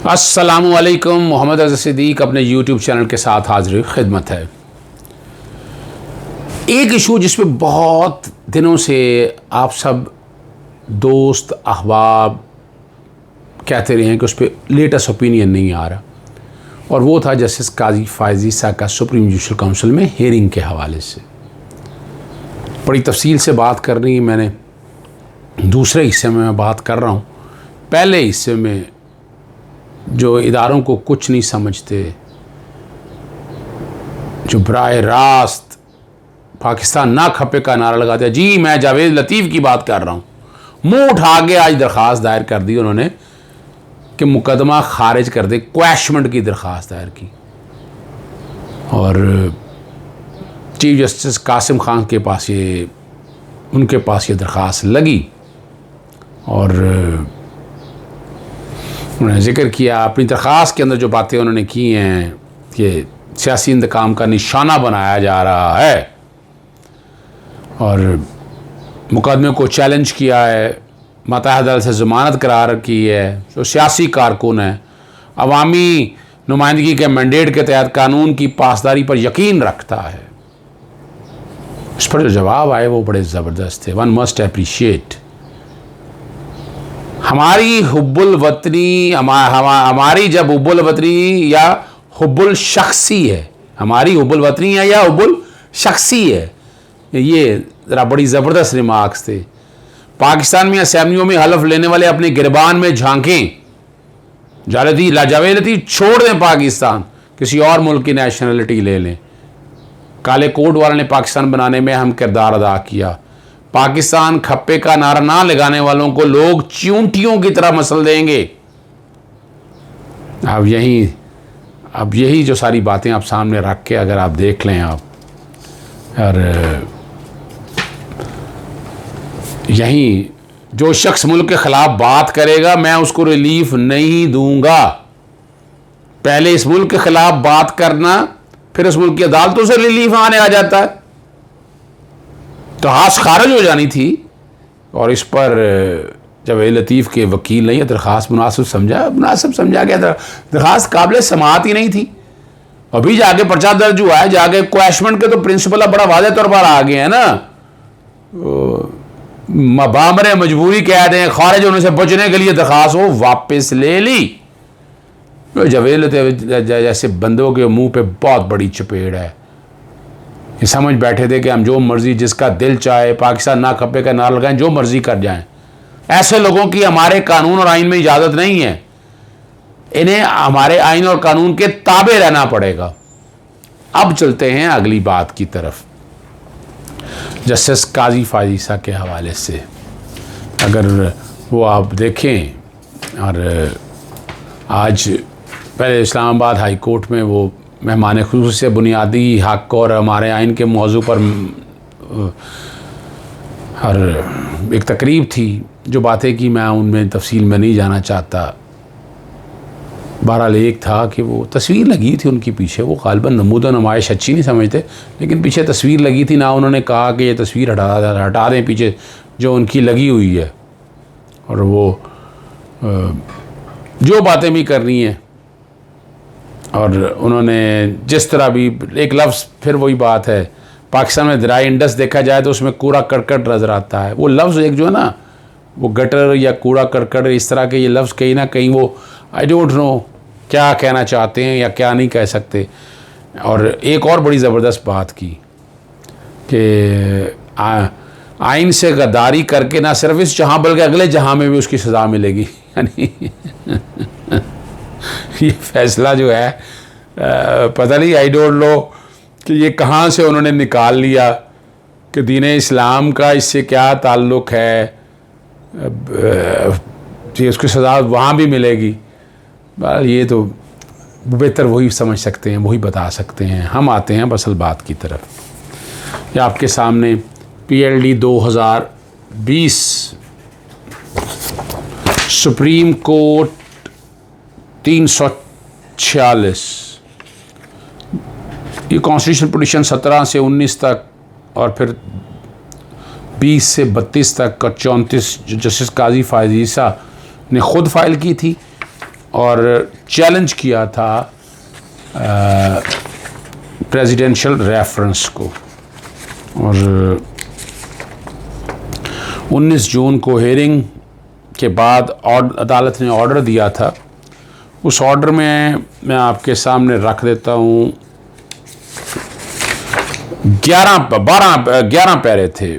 अस्सलामुअलैकुम। मोहम्मद अज़हर सिद्दीक़ अपने YouTube channel के साथ हाजिर खिदमत है। एक इशू जिस पे बहुत दिनों से आप सब दोस्त अहबाब कहते रहे हैं कि उस पर लेटेस्ट ओपिनियन नहीं आ रहा, और वो था जस्टिस काजी फ़ायज़ ईसा का सुप्रीम जुडिशल काउंसिल में हेयरिंग के हवाले से। बड़ी तफसील से बात करनी है मैंने, दूसरे हिस्से में मैं बात कर रहा हूँ। पहले हिस्से में जो इदारों को कुछ नहीं समझते, जो बराह रास्त पाकिस्तान ना खपे का नारा लगाते हैं, जी मैं जावेद लतीफ़ की बात कर रहा हूँ, मुंह उठा के आज दरख्वास्त दायर कर दी उन्होंने कि मुकदमा खारिज कर दे, क्वैशमेंट की दरख्वास्त दायर की। और चीफ जस्टिस कासिम खान के पास उनके पास ये दरख्वास्त लगी और उन्होंने जिक्र किया अपनी दरख्वास्त के अंदर जो बातें उन्होंने की हैं कि सियासी इंतकाम का निशाना बनाया जा रहा है, और मुकदमे को चैलेंज किया है, मुत्तहदा अदालत से ज़मानत करार की है, जो सियासी कारकुन है, अवामी नुमाइंदगी के मैंडेट के तहत कानून की पासदारी पर यकीन रखता है। इस पर जो जवाब आए वो बड़े ज़बरदस्त थे। वन मस्ट अप्रिशिएट हमारी हुब्बुल वतनी, हमारी जब हुब्बुल वतनी या हुब्बुल शख्सी है, हमारी हुब्बुल वतनी है या हुब्बुल शख्सी है, ये ज़रा बड़ी ज़बरदस्त रिमार्क्स थे। पाकिस्तान में असेंबलियों में हलफ लेने वाले अपने गिरबान में झांकें, जावेद लतीफ़ छोड़ दें पाकिस्तान, किसी और मुल्क की नेशनलिटी ले लें। काले कोड वालों ने पाकिस्तान बनाने में अहम किरदार अदा किया। पाकिस्तान खप्पे का नारा ना लगाने वालों को लोग चींटियों की तरह मसल देंगे। अब यही जो सारी बातें आप सामने रख के अगर आप देख लें आप, और यही जो शख्स मुल्क के ख़िलाफ़ बात करेगा मैं उसको रिलीफ नहीं दूंगा। पहले इस मुल्क के ख़िलाफ़ बात करना, फिर उस मुल्क की अदालतों से रिलीफ आने आ जाता है, तो हाथ खारिज हो जानी थी। और इस पर जावेद लतीफ़ के वकील ने दरख्वास्त मुनासिब समझा गया, दरख्वास्त काबिल समाअत ही नहीं थी। अभी जाके पर्चा दर्ज हुआ है, जाके क्वैशमेंट के तो प्रिंसिपल बड़ा वाज़ेह तौर पर आ गए हैं ना, बामरे मजबूरी कह दें, खारिज होने से बचने के लिए दरख्वास्त वो वापस ले ली। जावेद लतीफ़ जैसे बंदों के मुंह पे बहुत बड़ी चपेड़ है। ये समझ बैठे थे कि हम जो मर्जी, जिसका दिल चाहे पाकिस्तान ना खपे का नारा लगाएं, जो मर्जी कर जाएं। ऐसे लोगों की हमारे कानून और आइन में इजाज़त नहीं है, इन्हें हमारे आइन और कानून के ताबे रहना पड़ेगा। अब चलते हैं अगली बात की तरफ, जस्टिस काजी फ़ायज़ ईसा के हवाले से। अगर वो आप देखें, और आज पहले इस्लामाबाद हाई कोर्ट में वो मेहमान खुसूसी से बुनियादी हक़ और हमारे आइन के मौजू पर और एक तकरीब थी, जो बातें की मैं उनमें तफसील में नहीं जाना चाहता। बहरहाल एक था कि वो तस्वीर लगी थी उनकी पीछे, वो ग़ालिबन नमूद नुमाइश अच्छी नहीं समझते, लेकिन पीछे तस्वीर लगी थी ना, उन्होंने कहा कि ये तस्वीर हटा दें पीछे जो उनकी लगी हुई है, और वो जो बातें भी करनी है। और उन्होंने जिस तरह भी एक लफ्ज़, फिर वही बात है, पाकिस्तान में दरिया इंडस देखा जाए तो उसमें कूड़ा करकट नज़र आता है। वो लफ्ज़ एक जो है ना, वो गटर या कूड़ा करकट, इस तरह के ये लफ्ज़ कहीं ना कहीं वो आई डोंट नो क्या कहना चाहते हैं या क्या नहीं कह सकते। और एक और बड़ी ज़बरदस्त बात की कि आइन से गद्दारी करके ना सिर्फ इस जहाँ बल्कि अगले जहाँ में भी उसकी सज़ा मिलेगी। यानी ये फ़ैसला जो है पता नहीं, आई डोंट नो कि ये कहाँ से उन्होंने निकाल लिया कि दीन इस्लाम का इससे क्या ताल्लुक़ है, कि उसकी सज़ा वहाँ भी मिलेगी। ये तो बेहतर वही समझ सकते हैं, वही बता सकते हैं। हम आते हैं असल बात की तरफ। ये आपके सामने PLD 2020 सुप्रीम कोर्ट 346, ये कॉन्स्टिट्यूशन पिटीशन 17 से 19 तक और फिर 20 से 32 तक और 34 जस्टिस काजी फ़ायज़ ईसा ने ख़ुद फाइल की थी और चैलेंज किया था प्रेसिडेंशियल रेफरेंस को। और 19 जून को हेयरिंग के बाद अदालत ने ऑर्डर दिया था। उस ऑर्डर में मैं आपके सामने रख देता हूँ, 11 पैरे थे।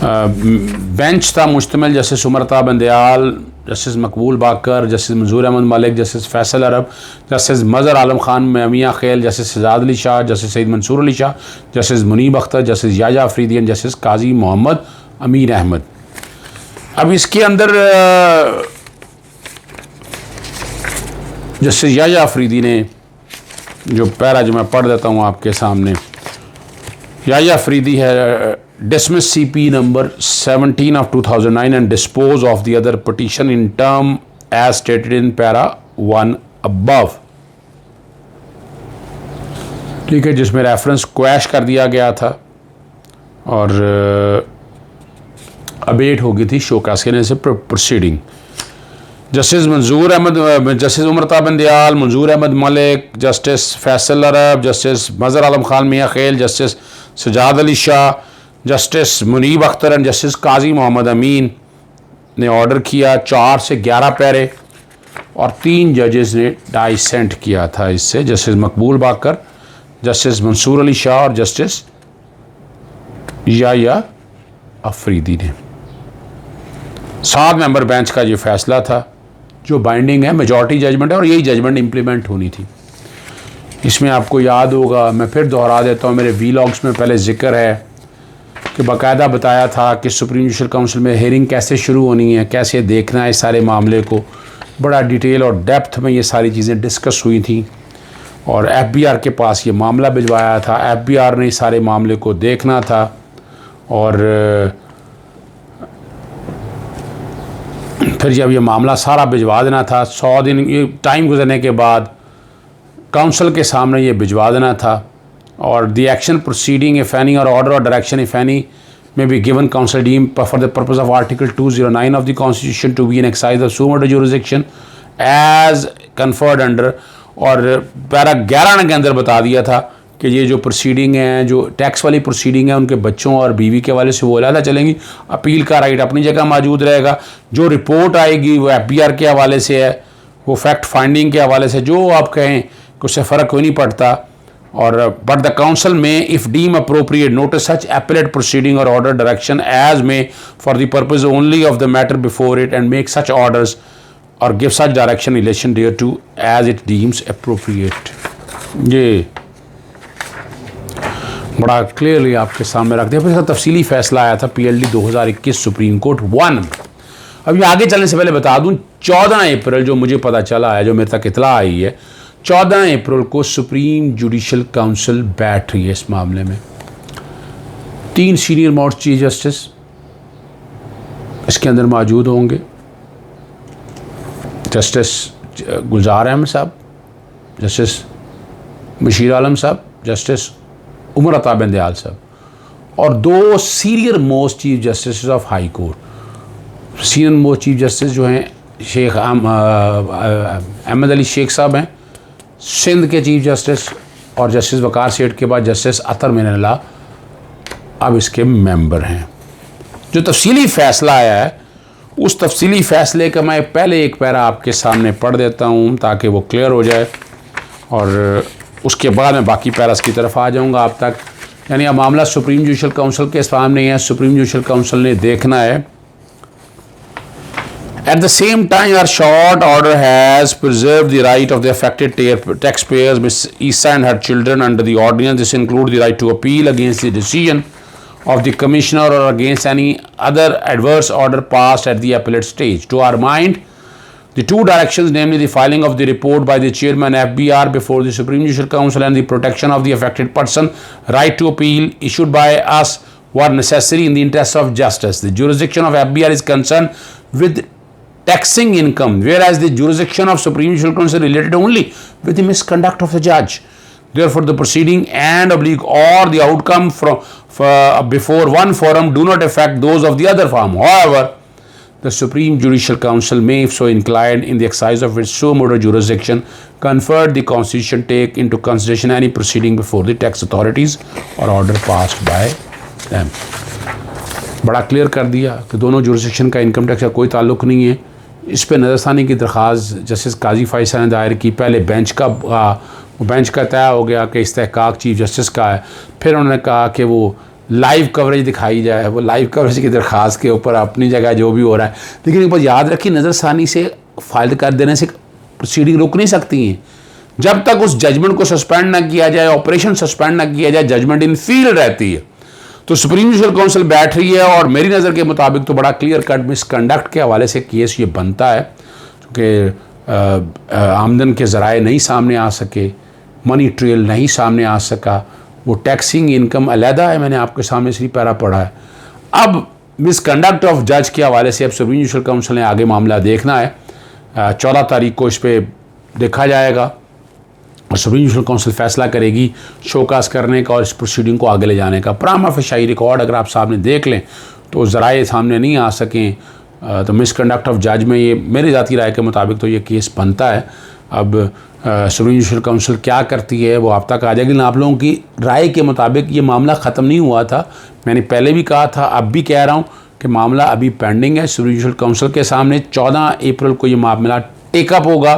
बेंच था मुश्तमिल justice Umar Ata Bandial, justice Maqbool Baqar, justice Manzoor Ahmad Malik, justice Faisal Arab, justice Mazhar Alam Khan Miankhel, justice Shahzad Ali Shah, justice Syed Mansoor Ali Shah, justice Munib Akhtar, justice Yahya Afridi and justice Qazi Mohammad Amin Ahmad. अब इसके अंदर जस्टिस याया अफरीदी ने जो पैरा जो मैं पढ़ देता हूँ आपके सामने, याया अफरीदी है dismiss CP number 17 of 2009 and dispose of the other petition in term as stated in para 1 above। ठीक है, जिसमें रेफरेंस क्वैश कर दिया गया था और अबेट हो गई थी शोकास से proceeding. Justice Manzoor Ahmad, justice Umar Ata Bandial, Manzoor Ahmad Malik, justice Faisal Arab, justice Mazhar Alam Khan Miankhel, justice Shahzad Ali Shah, justice Munib Akhtar and justice Qazi Mohammad Amin ने ऑर्डर किया 4 से 11 पैरे, और 3 जजेस ने डाइसेंट किया था इससे, जस्टिस मकबूल बाकर, जस्टिस मंसूर अली शाह और जस्टिस याया अफरीदी ने। 7 मेंबर बेंच का ये फैसला था जो बाइंडिंग है, मेजॉरिटी जजमेंट है और यही जजमेंट इम्प्लीमेंट होनी थी। इसमें आपको याद होगा, मैं फिर दोहरा देता हूँ, मेरे वीलॉग्स में पहले जिक्र है कि बाकायदा बताया था कि सुप्रीम जुडिशल काउंसिल में हेयरिंग कैसे शुरू होनी है, कैसे देखना है इस सारे मामले को। बड़ा डिटेल और डेप्थ में ये सारी चीज़ें डिस्कस हुई थी और FBR के पास ये मामला भिजवाया था। FBR ने इस सारे मामले को देखना था और फिर जब ये मामला सारा भिजवा देना था, 100 दिन ये टाइम गुजरने के बाद काउंसिल के सामने ये भिजवा देना था। और the action proceeding if any or order or direction if any may be given council deem for the purpose of article 209 of the constitution to be an excise of suo motu jurisdiction as conferred under. और para 11 के अंदर बता दिया था कि ये जो proceeding है, जो टैक्स वाली प्रोसीडिंग है, उनके बच्चों और बीवी के वाले से वो अलग चलेंगी। अपील का राइट अपनी जगह मौजूद रहेगा। जो रिपोर्ट आएगी वो FBR के हवाले से है, वो फैक्ट फाइंडिंग के हवाले से, जो आप कहें कि उससे फ़र्क कोई नहीं पड़ता। और but the council may if deem appropriate notice such appellate proceeding or order direction as may for the purpose only of the matter before it and make such orders or give such direction relation thereto as it deems appropriate. ये बड़ा clearly आपके सामने रख दिया। फिर इसका तफसीली फैसला आया था PLD 2021 सुप्रीम कोर्ट 1। अब ये आगे चलने से पहले बता दूं, 14 अप्रैल जो मुझे पता चला है, जो मेरे तक इतला आई है, 14 अप्रैल को सुप्रीम जुडिशल काउंसिल बैठ रही है इस मामले में। 3 सीनियर मोस्ट चीफ जस्टिस इसके अंदर मौजूद होंगे। जस्टिस गुलजार अहमद साहब, जस्टिस बशीर आलम साहब, जस्टिस उमर अता बंदयाल साहब, और 2 senior most chief justice of high court. Senior most chief justice जो हैं शेख अहमद अली शेख साहब हैं सिंध के चीफ जस्टिस, और जस्टिस वकार सेठ के बाद जस्टिस अतर मिनल्ला अब इसके मेंबर हैं। जो तफसीली फ़ैसला आया है, उस तफसीली फ़ैसले का मैं पहले एक पैरा आपके सामने पढ़ देता हूँ ताकि वो क्लियर हो जाए, और उसके बाद मैं बाकी पैरास की तरफ आ जाऊँगा आप तक। यानी अब मामला सुप्रीम जुडिशल काउंसिल के सामने है, सुप्रीम जुडिशल काउंसिल ने देखना है। At the same time, our short order has preserved the right of the affected taxpayers, Ms. Issa and her children under the ordinance. This includes the right to appeal against the decision of the commissioner or against any other adverse order passed at the appellate stage. To our mind, the 2 directions, namely the filing of the report by the chairman FBR before the Supreme Judicial Council and the protection of the affected person right to appeal issued by us, were necessary in the interest of justice. The jurisdiction of FBR is concerned with taxing income, whereas the jurisdiction of Supreme Judicial Council related only with the misconduct of the judge. Therefore, the proceeding and or the outcome from before one forum do not affect those of the other forum. However, the Supreme Judicial Council may, if so inclined, in the exercise of its suo motu jurisdiction, conferred the Constitution, take into consideration any proceeding before the tax authorities or order passed by them. बड़ा clear कर दिया कि दोनों jurisdiction का income tax का कोई ताल्लुक़ नहीं है। इस पर नज़रसानी की दरख्वास्त जस्टिस काजी फैसल ने दायर की। पहले बेंच का तय हो गया कि इस्तेहकाक चीफ जस्टिस का है, फिर उन्होंने कहा कि वो लाइव कवरेज दिखाई जाए। वो लाइव कवरेज की दरख्वास्त के ऊपर अपनी जगह जो भी हो रहा है, लेकिन एक बार याद रखिए, नज़रसानी से फाइल कर देने से प्रोसीडिंग रुक नहीं सकती हैं जब तक उस जजमेंट को सस्पेंड ना किया जाए, ऑपरेशन सस्पेंड ना किया जाए, जजमेंट इन फील्ड रहती है। तो सुप्रीम जुडिशल काउंसिल बैठ रही है और मेरी नज़र के मुताबिक तो बड़ा क्लियर कट मिसकंडक्ट के हवाले से केस ये बनता है कि आमदन के ज़राए नहीं सामने आ सके, मनी ट्रेल नहीं सामने आ सका, वो टैक्सिंग इनकम अलहदा है, मैंने आपके सामने सिर्फ पैरा पढ़ा है। अब मिसकंडक्ट ऑफ जज के हवाले से अब सुप्रीम जुडिशल काउंसिल ने आगे मामला देखना है। 14 तारीख को इस पर देखा जाएगा और सुप्रीम जुडिशल काउंसिल फैसला करेगी शोकास करने का और इस प्रोसीडिंग को आगे ले जाने का। प्रामा फेशाई रिकॉर्ड अगर आप सामने देख लें तो ज़राए सामने नहीं आ सकें, तो मिसकंडक्ट ऑफ जज में ये मेरी ज़ाती राय के मुताबिक तो ये केस बनता है। अब सुप्रीम जुडिशल काउंसिल क्या करती है वो आप तक आ जाएगी, लेकिन आप लोगों की राय के मुताबिक ये मामला ख़त्म नहीं हुआ था। मैंने पहले भी कहा था, अब भी कह रहा हूँ कि मामला अभी पेंडिंग है सुप्रीम जुडिशल काउंसिल के सामने। 14 अप्रैल को ये मामला टेकअप होगा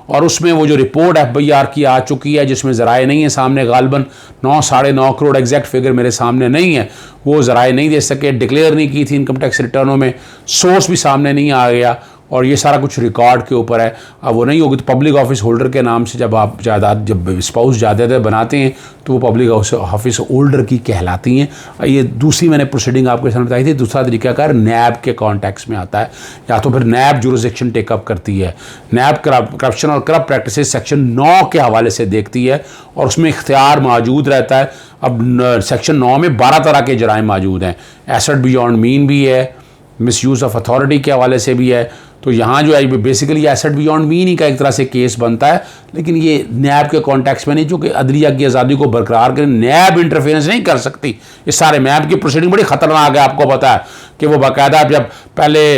और उसमें वो जो रिपोर्ट FIR की आ चुकी है जिसमें ज़राए नहीं है सामने, गालबन 9-9.5 करोड़ एग्जैक्ट फिगर मेरे सामने नहीं है, वो ज़राए नहीं दे सके, डिक्लेयर नहीं की थी इनकम टैक्स रिटर्नों में, सोर्स भी सामने नहीं आ गया और ये सारा कुछ रिकॉर्ड के ऊपर है। अब वो नहीं होगी तो पब्लिक ऑफिस होल्डर के नाम से जब आप जायदाद, जब स्पाउस जायदाद बनाते हैं तो वो पब्लिक ऑफिस होल्डर की कहलाती हैं। ये दूसरी मैंने प्रोसीडिंग आपके सामने बताई थी। दूसरा तरीकाकार नैब के कॉन्टेक्स्ट में आता है, या तो फिर नैब जुरिस्डिक्शन टेकअप करती है। नैब करप्शन और करप्ट प्रैक्टिसेस सेक्शन 9 के हवाले से देखती है और उसमें इख्तियार मौजूद रहता है। अब सेक्शन 9 में 12 तरह के जराइम मौजूद हैं, एसेट बियॉन्ड मीन भी है, मिसयूज़ ऑफ अथॉरिटी के हवाले से भी है। तो यहाँ जो है basically asset beyond mean he का एक तरह से केस बनता है, लेकिन ये नैब के कॉन्टेक्स्ट में नहीं, जो कि अदलिया की आज़ादी को बरकरार करें। नैब इंटरफेरेंस नहीं कर सकती। इस सारे नैब की प्रोसीडिंग बड़ी ख़तरनाक है। आपको पता है कि वो बाकायदा जब पहले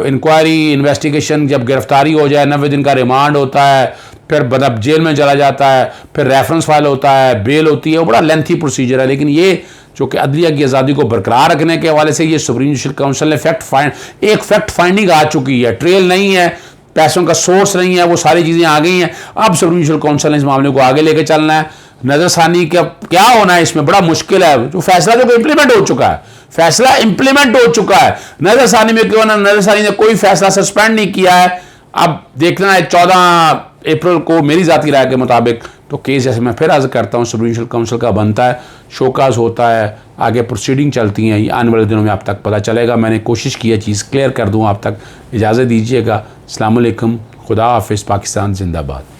इंक्वायरी इन्वेस्टिगेशन, जब गिरफ्तारी हो जाए 90 दिन का रिमांड होता है, फिर मतलब जेल में चला जाता है, फिर रेफरेंस फाइल होता है, बेल होती है, वो बड़ा लेंथी प्रोसीजर है। लेकिन ये जो कि अदलिया की आज़ादी को बरकरार रखने के हवाले से ये सुप्रीम जुडिशल काउंसिल ने एक फैक्ट फाइंडिंग आ चुकी है। ट्रेल नहीं है, पैसों का सोर्स नहीं है, वो सारी चीज़ें आ गई हैं। अब सुप्रीम जुडिशल काउंसिल ने इस मामले को आगे लेके चलना है। नज़रसानी का क्या होना है इसमें बड़ा मुश्किल है। जो फैसला जो इम्प्लीमेंट हो चुका है, फैसला इम्प्लीमेंट हो चुका है। नज़रसानी में क्यों ना, नज़रसानी ने कोई फैसला सस्पेंड नहीं किया है। अब देखना है 14 अप्रैल को मेरी ज़ाती राय के मुताबिक तो केस, जैसे मैं फिर अर्ज़ करता हूँ, सुप्रीम जुडिशल काउंसिल का बनता है, शोकाज होता है, आगे प्रोसीडिंग चलती हैं। ये आने वाले दिनों में आप तक पता चलेगा। मैंने कोशिश की है चीज़ क्लियर कर दूँ आप तक। इजाज़त दीजिएगा। अस्सलाम वालेकुम, खुदा हाफिज़, पाकिस्तान जिंदाबाद।